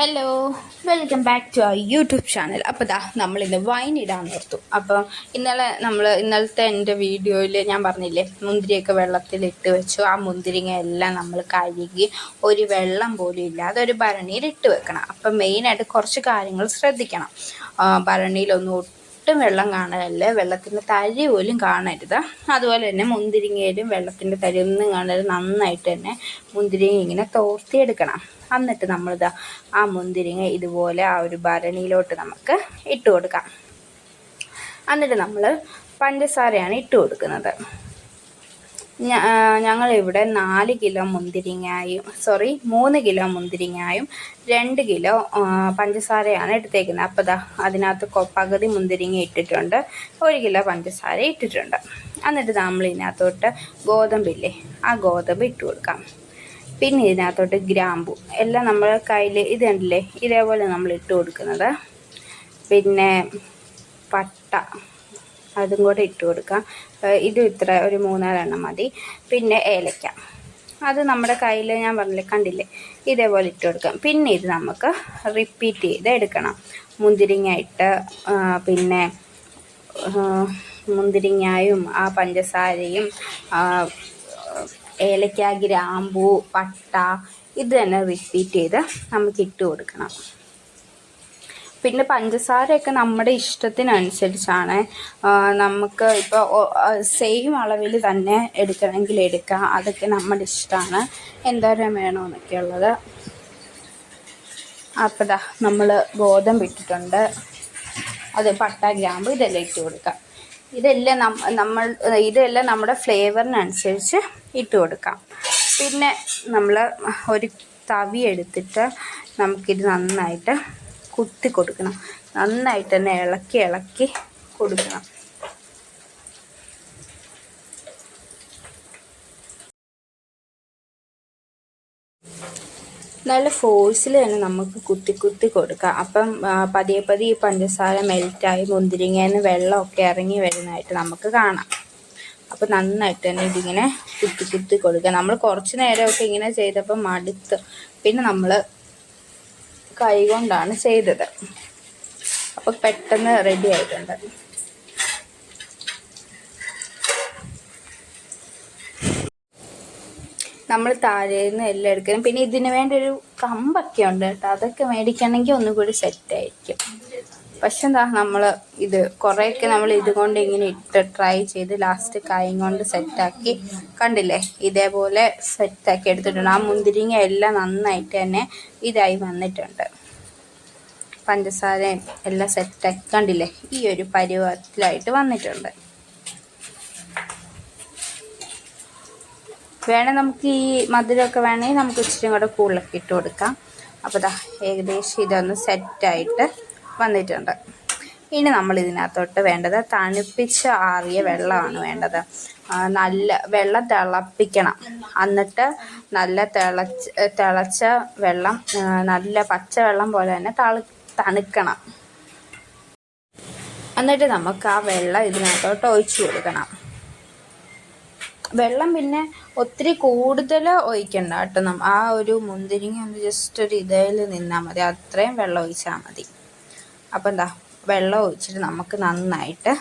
Hello, welcome back to our YouTube channel. അപ്പോൾ നമ്മളിന്ന് wine ഇടാൻ നിർത്തും. അപ്പം ഇന്നലത്തെ എൻ്റെ വീഡിയോയിൽ ഞാൻ പറഞ്ഞില്ലേ, മുന്തിരിയൊക്കെ വെള്ളത്തിലിട്ട് വെച്ചു. ആ മുന്തിരിങ്ങ എല്ലാം നമ്മൾ കഴുകി ഒരു വെള്ളം പോലും ഇല്ലാതെ ഒരു ഭരണിയിൽ ഇട്ട് വെക്കണം. അപ്പം മെയിനായിട്ട് കുറച്ച് കാര്യങ്ങൾ ശ്രദ്ധിക്കണം. ഭരണിയിലൊന്നും ഒട്ടും വെള്ളം കാണരുത്, വെള്ളത്തിൻ്റെ തരി പോലും കാണരുത്. അതുപോലെ തന്നെ മുന്തിരിങ്ങയിലും വെള്ളത്തിൻ്റെ തരി ഒന്നും കാണരുത്. നന്നായിട്ട് തന്നെ മുന്തിരിങ്ങ ഇങ്ങനെ തോർത്തിയെടുക്കണം. എന്നിട്ട് നമ്മളിതാ ആ മുന്തിരിങ്ങ ഇതുപോലെ ആ ഒരു ഭരണിയിലോട്ട് നമുക്ക് ഇട്ട് കൊടുക്കാം. എന്നിട്ട് നമ്മൾ പഞ്ചസാരയാണ് ഇട്ട് കൊടുക്കുന്നത്. ഞങ്ങളിവിടെ 3 കിലോ മുന്തിരിങ്ങായും 2 കിലോ പഞ്ചസാരയാണ് എടുത്തേക്കുന്നത്. അപ്പോൾ അതിനകത്ത് പകുതി മുന്തിരിങ്ങ ഇട്ടിട്ടുണ്ട്, 1 കിലോ പഞ്ചസാര ഇട്ടിട്ടുണ്ട്. എന്നിട്ട് നമ്മൾ ഇതിനകത്തോട്ട് ഗോതമ്പില്ലേ, ആ ഗോതമ്പ് ഇട്ട് കൊടുക്കാം. പിന്നെ ഇതിനകത്തോട്ട് ഗ്രാമ്പു എല്ലാം നമ്മുടെ കയ്യിൽ ഇത് കണ്ടില്ലേ, ഇതേപോലെ നമ്മൾ ഇട്ട് കൊടുക്കുന്നത്. പിന്നെ പട്ട അതും കൂടെ ഇട്ട് കൊടുക്കാം. ഇതും ഇത്ര ഒരു 3-4 എണ്ണം മതി. പിന്നെ ഏലക്ക അത് നമ്മുടെ കയ്യിൽ ഞാൻ പറഞ്ഞില്ലേ, കണ്ടില്ലേ, ഇതേപോലെ ഇട്ട് കൊടുക്കാം. പിന്നെ ഇത് നമുക്ക് റിപ്പീറ്റ് ചെയ്ത് എടുക്കണം. മുന്തിരിങ്ങ ഇട്ട് പിന്നെ മുന്തിരിങ്ങയും ആ പഞ്ചസാരയും ഏലക്ക, ഗ്രാമ്പൂ, പട്ട ഇത് തന്നെ റിപ്പീറ്റ് ചെയ്ത് നമുക്ക് ഇട്ട് കൊടുക്കണം. പിന്നെ പഞ്ചസാരയൊക്കെ നമ്മുടെ ഇഷ്ടത്തിനനുസരിച്ചാണ്. നമുക്ക് ഇപ്പോൾ സെയിം അളവിൽ തന്നെ എടുക്കണമെങ്കിൽ എടുക്കാം. അതൊക്കെ നമ്മുടെ ഇഷ്ടമാണ്, എന്തോരം വേണമെന്നൊക്കെ ഉള്ളത്. അപ്പോൾ നമ്മൾ ഗോതമ്പ് ഇട്ടിട്ടുണ്ട്, അത് പട്ട, ഗ്രാമ്പ് ഇതെല്ലാം ഇട്ട് കൊടുക്കാം. ഇതെല്ലാം നമ്മുടെ ഫ്ലേവറിനനുസരിച്ച് ഇട്ട് കൊടുക്കാം. പിന്നെ നമ്മൾ ഒരു തവി എടുത്തിട്ട് നമുക്കിത് നന്നായിട്ട് കുത്തി കൊടുക്കണം. നന്നായിട്ട് തന്നെ ഇളക്കി കൊടുക്കണം. നല്ല ഫോഴ്സിൽ തന്നെ നമുക്ക് കുത്തി കൊടുക്കാം. അപ്പം പതിയെ ഈ പഞ്ചസാര മെൽറ്റായി മുന്തിരിങ്ങയിൽ നിന്ന് വെള്ളമൊക്കെ ഇറങ്ങി വരുന്നതായിട്ട് നമുക്ക് കാണാം. അപ്പോൾ നന്നായിട്ട് തന്നെ ഇതിങ്ങനെ കുത്തി കൊടുക്കുക. നമ്മൾ കുറച്ച് നേരമൊക്കെ ഇങ്ങനെ ചെയ്തപ്പോൾ മടുത്ത്, പിന്നെ നമ്മൾ കൈ കൊണ്ടാണ് ചെയ്തത്. അപ്പോൾ പെട്ടെന്ന് റെഡി ആയിട്ടുണ്ട്. നമ്മൾ താഴേന്ന് എല്ലാം എടുക്കണം. പിന്നെ ഇതിന് വേണ്ടി ഒരു കമ്പൊക്കെ ഉണ്ട് കേട്ടോ, അതൊക്കെ മേടിക്കണമെങ്കിൽ ഒന്നുകൂടി സെറ്റായിരിക്കും. പക്ഷെ നമ്മൾ ഇത് കുറേയൊക്കെ നമ്മൾ ഇതുകൊണ്ട് ഇങ്ങനെ ഇട്ട് ട്രൈ ചെയ്ത് ലാസ്റ്റ് കൈ കൊണ്ട് സെറ്റാക്കി, കണ്ടില്ലേ, ഇതേപോലെ സെറ്റാക്കി എടുത്തിട്ടുണ്ട്. ആ മുന്തിരിങ്ങ എല്ലാം നന്നായിട്ട് തന്നെ ഇതായി വന്നിട്ടുണ്ട്. പഞ്ചസാരയും എല്ലാം സെറ്റാക്കി, കണ്ടില്ലേ, ഈ ഒരു പരുവത്തിലായിട്ട് വന്നിട്ടുണ്ട്. വേണേൽ നമുക്ക് ഈ മധുരമൊക്കെ വേണമെങ്കിൽ നമുക്ക് ഇച്ചിരി കൂടെ കൂടുതലൊക്കെ ഇട്ട് കൊടുക്കാം. അപ്പോൾ ഏകദേശം ഇതൊന്ന് സെറ്റായിട്ട് വന്നിട്ടുണ്ട്. ഇനി നമ്മൾ ഇതിനകത്തോട്ട് വേണ്ടത് തണുപ്പിച്ച ആറിയ വെള്ളമാണ് വേണ്ടത്. നല്ല വെള്ളം തിളപ്പിക്കണം. എന്നിട്ട് നല്ല തിളച്ച വെള്ളം, നല്ല പച്ചവെള്ളം പോലെ തന്നെ തണുക്കണം. എന്നിട്ട് നമുക്ക് ആ വെള്ളം ഇതിനകത്തോട്ട് ഒഴിച്ചു കൊടുക്കണം. വെള്ളം പിന്നെ ഒത്തിരി കൂടുതൽ ഒഴിക്കണ്ട കേട്ടോ. ആ ഒരു മുന്തിരിങ്ങ ഒന്ന് ജസ്റ്റ് ഒരു ഇതിൽ നിന്നാൽ മതി, അത്രയും വെള്ളം ഒഴിച്ചാൽ മതി. അപ്പം വെള്ളം ഒഴിച്ചിട്ട് നമുക്ക് നന്നായിട്ട്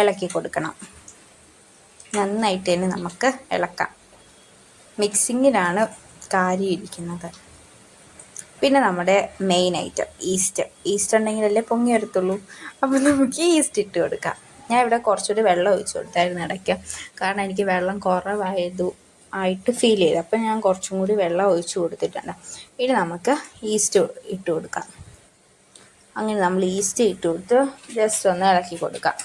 ഇളക്കി കൊടുക്കണം. നന്നായിട്ട് തന്നെ നമുക്ക് ഇളക്കാം. മിക്സിങ്ങിലാണ് കാര്യം ഇരിക്കുന്നത്. പിന്നെ നമ്മുടെ മെയിൻ ഐറ്റം ഈസ്റ്റ് ഉണ്ടെങ്കിലല്ലേ പൊങ്ങി വരത്തുള്ളൂ. അപ്പം നമുക്ക് ഈസ്റ്റ് ഇട്ട് കൊടുക്കാം. ഞാൻ ഇവിടെ കുറച്ചുകൂടി വെള്ളം ഒഴിച്ച് കൊടുത്തായിരുന്നു ഇടയ്ക്ക്, കാരണം എനിക്ക് വെള്ളം കുറവായിട്ട് ഫീൽ ചെയ്തു. അപ്പം ഞാൻ കുറച്ചും കൂടി വെള്ളം ഒഴിച്ച് കൊടുത്തിട്ടുണ്ട്. ഇനി നമുക്ക് ഈസ്റ്റ് ഇട്ട് കൊടുക്കാം. അങ്ങനെ നമ്മൾ ഈസ്റ്റ് ഇട്ട് കൊടുത്ത് ജസ്റ്റ് ഒന്ന് ഇളക്കി കൊടുക്കാം.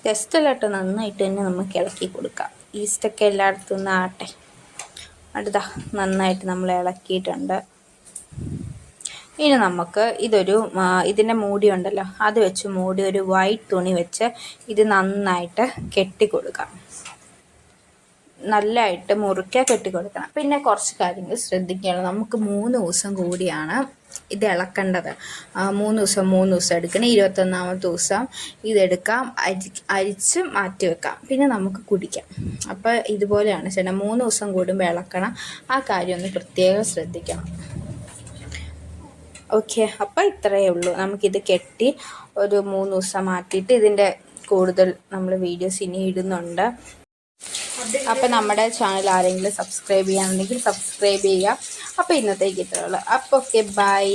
ജസ്റ്റ് അല്ലാട്ടോ, നന്നായിട്ട് തന്നെ നമുക്ക് ഇളക്കി കൊടുക്കാം. ഈസ്റ്റൊക്കെ എല്ലായിടത്തും ഒന്ന് ആട്ടെ. അടുത്ത നന്നായിട്ട് നമ്മൾ ഇളക്കിയിട്ടുണ്ട്. ഇനി നമുക്ക് ഇതിൻ്റെ മൂടി ഉണ്ടല്ലോ, അത് വെച്ച് മൂടി ഒരു വൈറ്റ് തുണി വെച്ച് ഇത് നന്നായിട്ട് കെട്ടി കൊടുക്കാം. നല്ലതായിട്ട് മുറുക്കെ കെട്ടി കൊടുക്കണം. പിന്നെ കുറച്ച് കാര്യങ്ങൾ ശ്രദ്ധിക്കണം. നമുക്ക് 3 ദിവസം കൂടിയാണ് ഇത് ഇളക്കേണ്ടത്. 3 ദിവസം എടുക്കണം. 21ാമത്തെ ദിവസം ഇതെടുക്കാം, അരിച്ച് മാറ്റി വെക്കാം, പിന്നെ നമുക്ക് കുടിക്കാം. അപ്പോൾ ഇതുപോലെയാണ് ചെയ്യണം. 3 ദിവസം കൂടുമ്പോൾ ഇളക്കണം. ആ കാര്യം ഒന്ന് പ്രത്യേകം ശ്രദ്ധിക്കണം. ഓക്കെ, അപ്പോൾ ഇത്രയേ ഉള്ളൂ. നമുക്കിത് കെട്ടി ഒരു 3 ദിവസം മാറ്റിയിട്ട് ഇതിൻ്റെ കൂടുതൽ നമ്മൾ വീഡിയോസ് ഇനി ഇടുന്നുണ്ട്. അപ്പോൾ നമ്മുടെ ചാനൽ ആരെങ്കിലും സബ്സ്ക്രൈബ് ചെയ്യാനുണ്ടെങ്കിൽ സബ്സ്ക്രൈബ് ചെയ്യുക. അപ്പോൾ ഇന്നത്തേക്ക് ഇത്രയുള്ളൂ. അപ്പോൾ ഓക്കെ, ബൈ.